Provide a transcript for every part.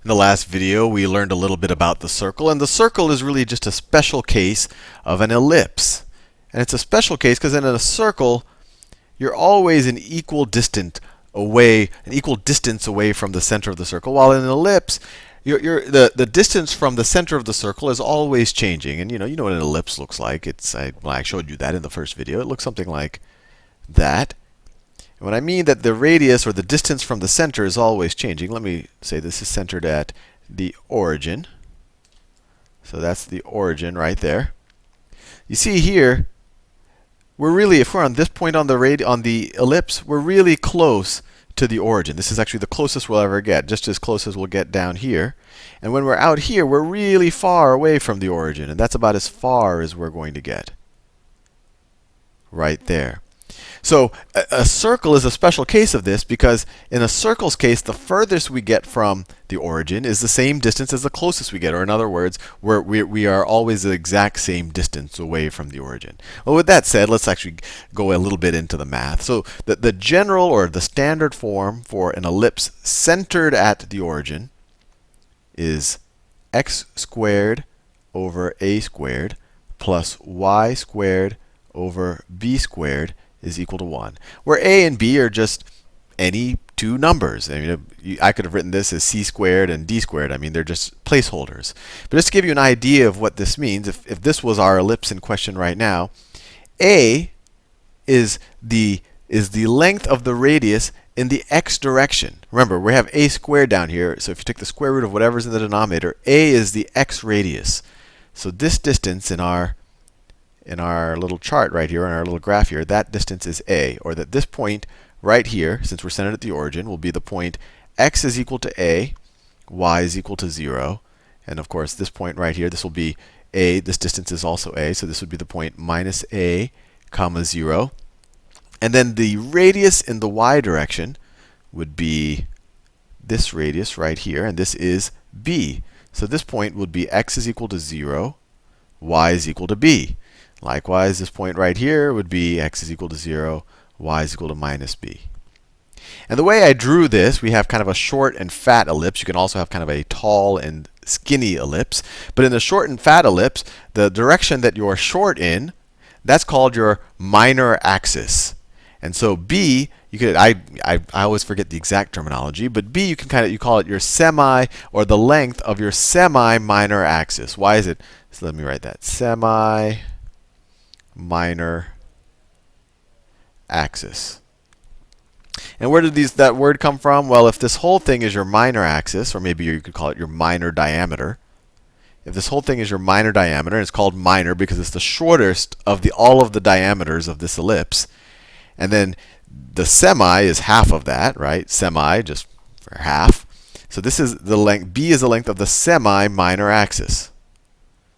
In the last video, we learned a little bit about the circle, and the circle is really just a special case of an ellipse. And it's a special case because in a circle, you're always an equal distance away from the center of the circle, while in an ellipse, the distance from the center of the circle is always changing. And you know what an ellipse looks like. I showed you that in the first video. It looks something like that. And when I mean that the radius or the distance from the center is always changing, let me say this is centered at the origin. So that's the origin right there. You see here, if we're on this point on the ellipse, we're really close to the origin. This is actually the closest we'll ever get, just as close as we'll get down here. And when we're out here, we're really far away from the origin, and that's about as far as we're going to get. Right there. So a circle is a special case of this because in a circle's case, the furthest we get from the origin is the same distance as the closest we get. Or in other words, we are always the exact same distance away from the origin. Well, with that said, let's actually go a little bit into the math. So the general or the standard form for an ellipse centered at the origin is x squared over a squared plus y squared over b squared is equal to 1, where a and b are just any two numbers. I mean, I could have written this as c squared and d squared. I mean, they're just placeholders. But just to give you an idea of what this means, if this was our ellipse in question right now, a is the length of the radius in the x direction. Remember, we have a squared down here, so if you take the square root of whatever's in the denominator, a is the x radius. So this distance in our little chart right here, in our little graph here, that distance is a, or that this point right here, since we're centered at the origin, will be the point x is equal to a, y is equal to 0. And of course, this point right here, this will be a. This distance is also a, so this would be the point minus a, comma 0. And then the radius in the y direction would be this radius right here, and this is b. So this point would be x is equal to 0, y is equal to b. Likewise, this point right here would be x is equal to 0, y is equal to minus b. And the way I drew this, we have kind of a short and fat ellipse. You can also have kind of a tall and skinny ellipse. But in the short and fat ellipse, the direction that you're short in, that's called your minor axis. And so b, I always forget the exact terminology, but b you call it your semi, or the length of your semi-minor axis. Why is it? So let me write that. Semi-minor axis. And where did that word come from? Well, if this whole thing is your minor axis, or maybe you could call it your minor diameter. If this whole thing is your minor diameter, and it's called minor because it's the shortest of all of the diameters of this ellipse, and then the semi is half of that, right? Semi, just for half. So this is the length. B is the length of the semi-minor axis.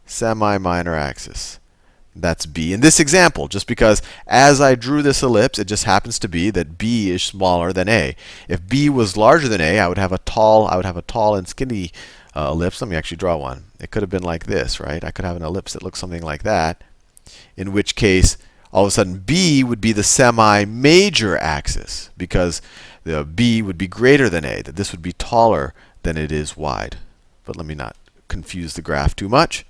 Semi-minor axis. That's b in this example, just because as I drew this ellipse, it just happens to be that b is smaller than a. If b was larger than a, I would have a tall and skinny ellipse. Let me actually draw one. It could have been like this, right? I could have an ellipse that looks something like that, in which case all of a sudden b would be the semi-major axis, because the b would be greater than a, that this would be taller than it is wide. But let me not confuse the graph too much.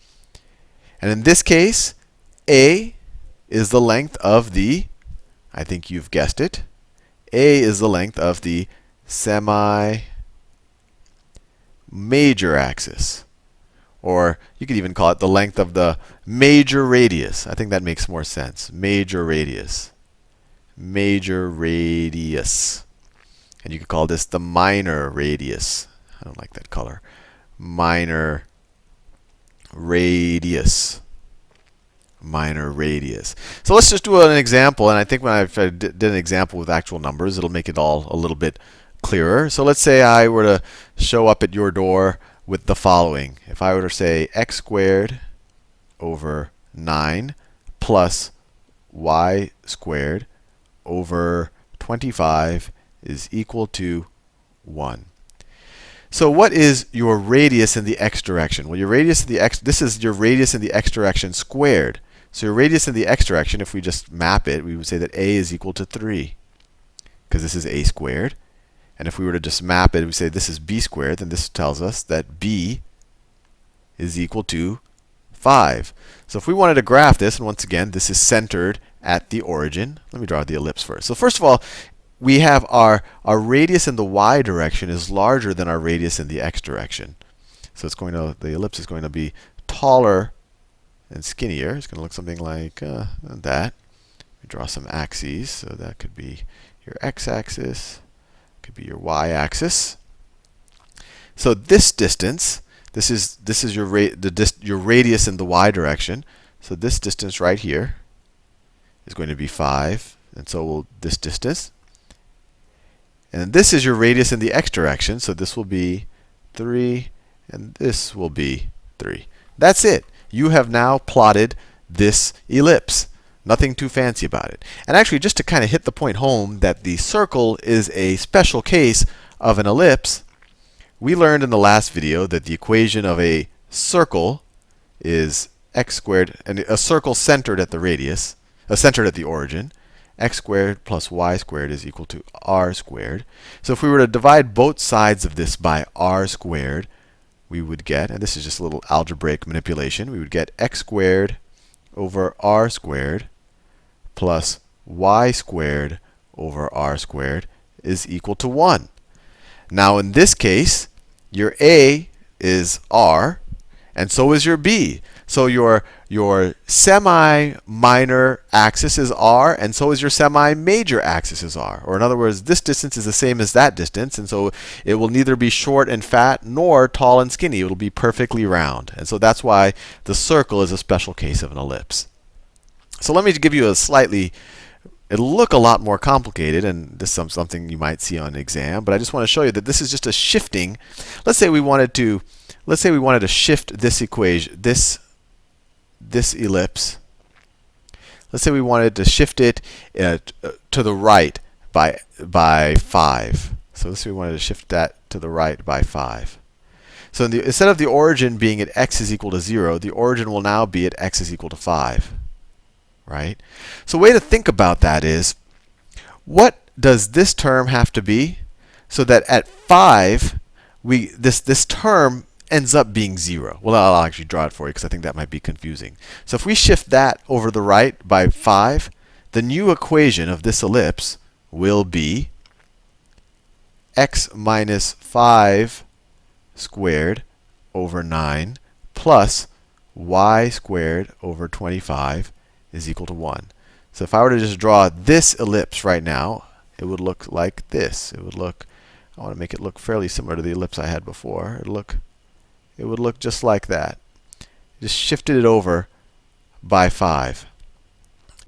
And in this case, a is the length of the, I think you've guessed it, a is the length of the semi-major axis. Or you could even call it the length of the major radius. I think that makes more sense. Major radius. Major radius. And you could call this the minor radius. I don't like that color. Minor radius. Minor radius. So let's just do an example. And I think when I did an example with actual numbers, it'll make it all a little bit clearer. So let's say I were to show up at your door with the following. If I were to say x squared over 9 plus y squared over 25 is equal to 1. So what is your radius in the x direction? Well, your radius in the x, this is your radius in the x direction squared. So your radius in the x direction, if we just map it, we would say that a is equal to 3, because this is a squared. And if we were to just map it, we say this is b squared, then this tells us that b is equal to 5. So if we wanted to graph this, and once again, this is centered at the origin. Let me draw the ellipse first. So first of all, we have our radius in the y direction is larger than our radius in the x direction. So it's going to, the ellipse is going to be taller and skinnier. It's going to look something like that. We draw some axes. So that could be your x-axis, could be your y-axis. So this distance, this is your your radius in the y direction. So this distance right here is going to be 5, and so will this distance. And this is your radius in the x direction. So this will be 3, and this will be 3. That's it. You have now plotted this ellipse. Nothing too fancy about it. And actually, just to kind of hit the point home that the circle is a special case of an ellipse, we learned in the last video that the equation of a circle is x squared, and a circle centered at the radius, centered at the origin, x squared plus y squared is equal to r squared. So if we were to divide both sides of this by r squared, we would get, and this is just a little algebraic manipulation, we would get x squared over r squared plus y squared over r squared is equal to 1. Now in this case, your a is r, and so is your b. So your semi-minor axis is r, and so is your semi-major axis is r. Or in other words, this distance is the same as that distance, and so it will neither be short and fat nor tall and skinny. It will be perfectly round. And so that's why the circle is a special case of an ellipse. So let me give you a slightly, it'll look a lot more complicated, and this is something you might see on an exam, but I just want to show you that this is just a shifting. Let's say we wanted to shift this equation, this ellipse. Let's say we wanted to shift it to the right by 5. So let's say we wanted to shift that to the right by 5. So instead of the origin being at x is equal to 0, the origin will now be at x is equal to 5. Right? So a way to think about that is, what does this term have to be so that at 5, this term ends up being 0? Well, I'll actually draw it for you because I think that might be confusing. So if we shift that over the right by 5, the new equation of this ellipse will be x minus 5 squared over 9 plus y squared over 25 is equal to 1. So if I were to just draw this ellipse right now, it would look like this. It would look, I want to make it look fairly similar to the ellipse I had before. It would look just like that. Just shifted it over by 5.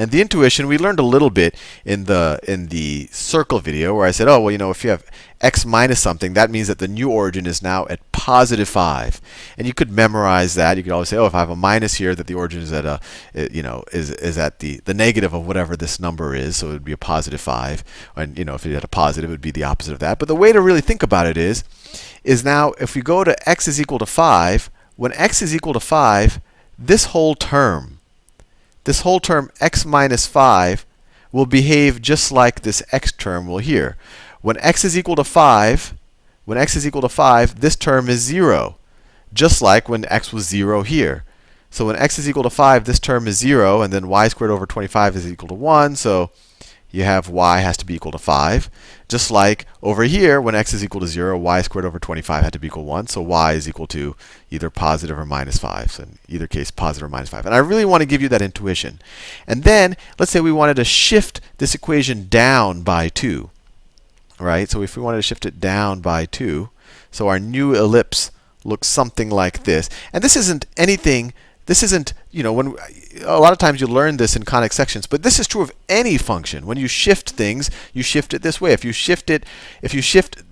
And the intuition, we learned a little bit in the circle video where I said, oh, well, you know, if you have x minus something, that means that the new origin is now at positive 5. And you could memorize that. You could always say, oh, if I have a minus here, that the origin is at a, is at the negative of whatever this number is. So it would be a positive 5. And if it had a positive, it would be the opposite of that. But the way to really think about it is now if we go to x is equal to 5, when x is equal to 5, this whole term x minus 5 will behave just like this x term will here. When x is equal to 5, this term is 0, just like when x was 0 here. So when x is equal to 5, this term is 0, and then y squared over 25 is equal to 1. So you have y has to be equal to 5. Just like over here, when x is equal to 0, y squared over 25 had to be equal to 1. So y is equal to either positive or minus 5. So in either case, positive or minus 5. And I really want to give you that intuition. And then, let's say we wanted to shift this equation down by 2. Right? So if we wanted to shift it down by 2, so our new ellipse looks something like this. And this isn't anything. This isn't, when a lot of times you learn this in conic sections, but this is true of any function. When you shift things, you shift it this way. If you shift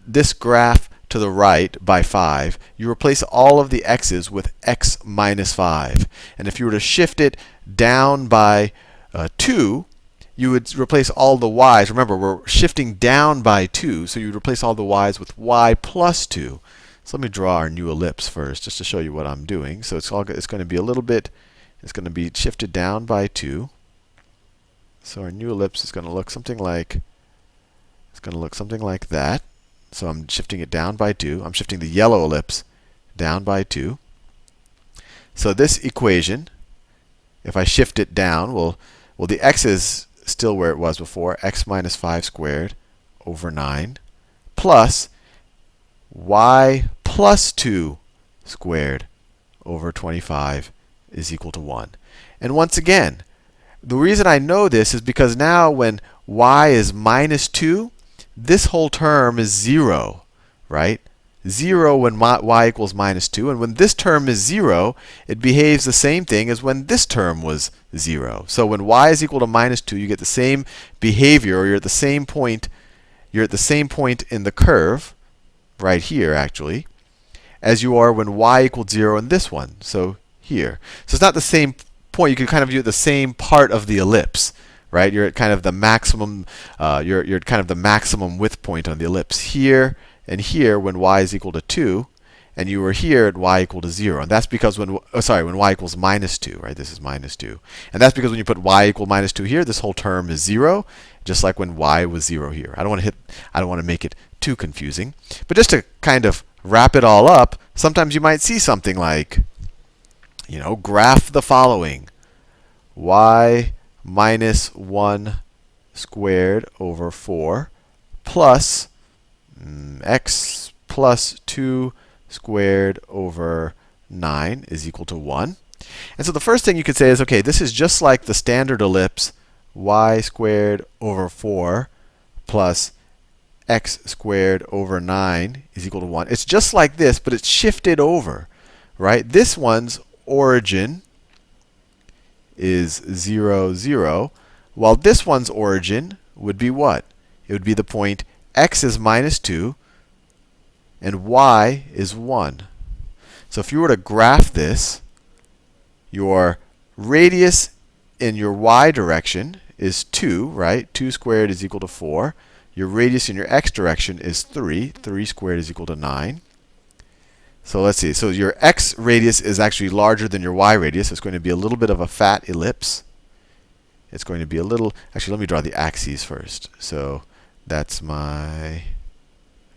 this graph to the right by 5, you replace all of the x's with x minus 5. And if you were to shift it down by 2, you would replace all the y's. Remember, we're shifting down by 2, so you would replace all the y's with y plus 2. So let me draw our new ellipse first, just to show you what I'm doing. So it's going to be a little bit, it's going to be shifted down by 2. So our new ellipse is going to look something like, that. So I'm shifting it down by 2. I'm shifting the yellow ellipse down by 2. So this equation, if I shift it down, well, the x is still where it was before, x minus 5 squared over 9, plus y plus 2 squared over 25 is equal to 1. And once again, the reason I know this is because now when y is minus 2, this whole term is 0, right? 0 when y equals minus 2. And when this term is 0, it behaves the same thing as when this term was 0. So when y is equal to minus 2, you get the same behavior, or you're at the same point in the curve, right here actually, as you are when y equals 0 in this one. So here. So it's not the same point. You can kind of view it the same part of the ellipse, right? You're at kind of the maximum. You're at kind of the maximum width point on the ellipse here and here when y is equal to 2, and you were here at y equal to 0. And that's because when y equals minus 2, right? This is minus 2, and that's because when you put y equal minus 2 here, this whole term is 0, just like when y was 0 here. I don't want to make it too confusing, but just to kind of wrap it all up, sometimes you might see something like, graph the following: y minus 1 squared over 4 plus x plus 2 squared over 9 is equal to 1. And so the first thing you could say is, okay, this is just like the standard ellipse, y squared over 4 plus x squared over 9 is equal to 1. It's just like this, but it's shifted over, right? This one's origin is 0, 0, while this one's origin would be what? It would be the point x is minus 2 and y is 1. So if you were to graph this, your radius in your y direction is 2, right? 2 squared is equal to 4. Your radius in your x direction is 3. 3 squared is equal to 9. So let's see. So your x radius is actually larger than your y radius. It's going to be a little bit of a fat ellipse. It's going to be a little. Actually, let me draw the axes first. So that's my.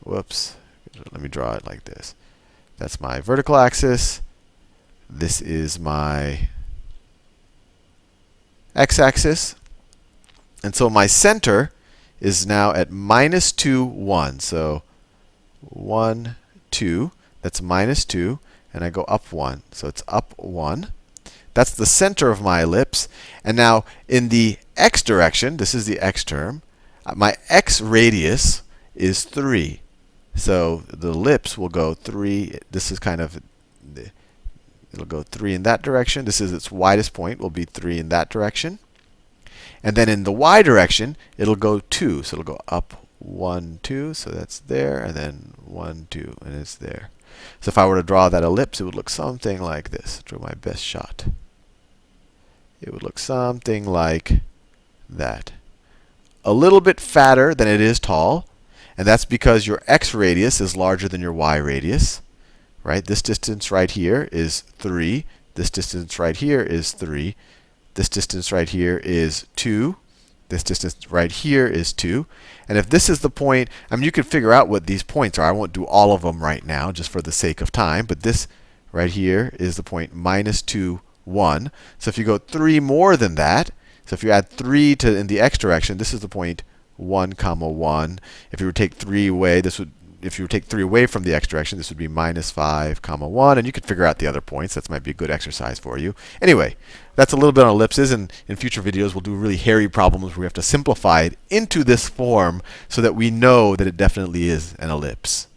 Whoops. Let me draw it like this. That's my vertical axis. This is my x-axis. And so my center is now at minus 2, 1. So 1, 2. That's minus 2. And I go up 1. So it's up 1. That's the center of my ellipse. And now in the x direction, this is the x term, my x radius is 3. So the ellipse will go 3. This is kind of, it'll go 3 in that direction. This is its widest point, will be 3 in that direction. And then in the y direction, it'll go 2. So it'll go up 1, 2. So that's there. And then 1, 2. And it's there. So if I were to draw that ellipse, it would look something like this. Draw my best shot. It would look something like that. A little bit fatter than it is tall. And that's because your x radius is larger than your y radius, right? This distance right here is 3. This distance right here is 3. This distance right here is 2. This distance right here is 2. And if this is the point, I mean, you can figure out what these points are. I won't do all of them right now, just for the sake of time. But this right here is the point minus 2, 1. So if you go 3 more than that, so if you add 3 in the x direction, this is the point 1, 1. If you were to take 3 away, if you were to take 3 away from the x direction, this would be minus 5, 1. And you could figure out the other points. That might be a good exercise for you. Anyway, that's a little bit on ellipses. And in future videos, we'll do really hairy problems where we have to simplify it into this form so that we know that it definitely is an ellipse.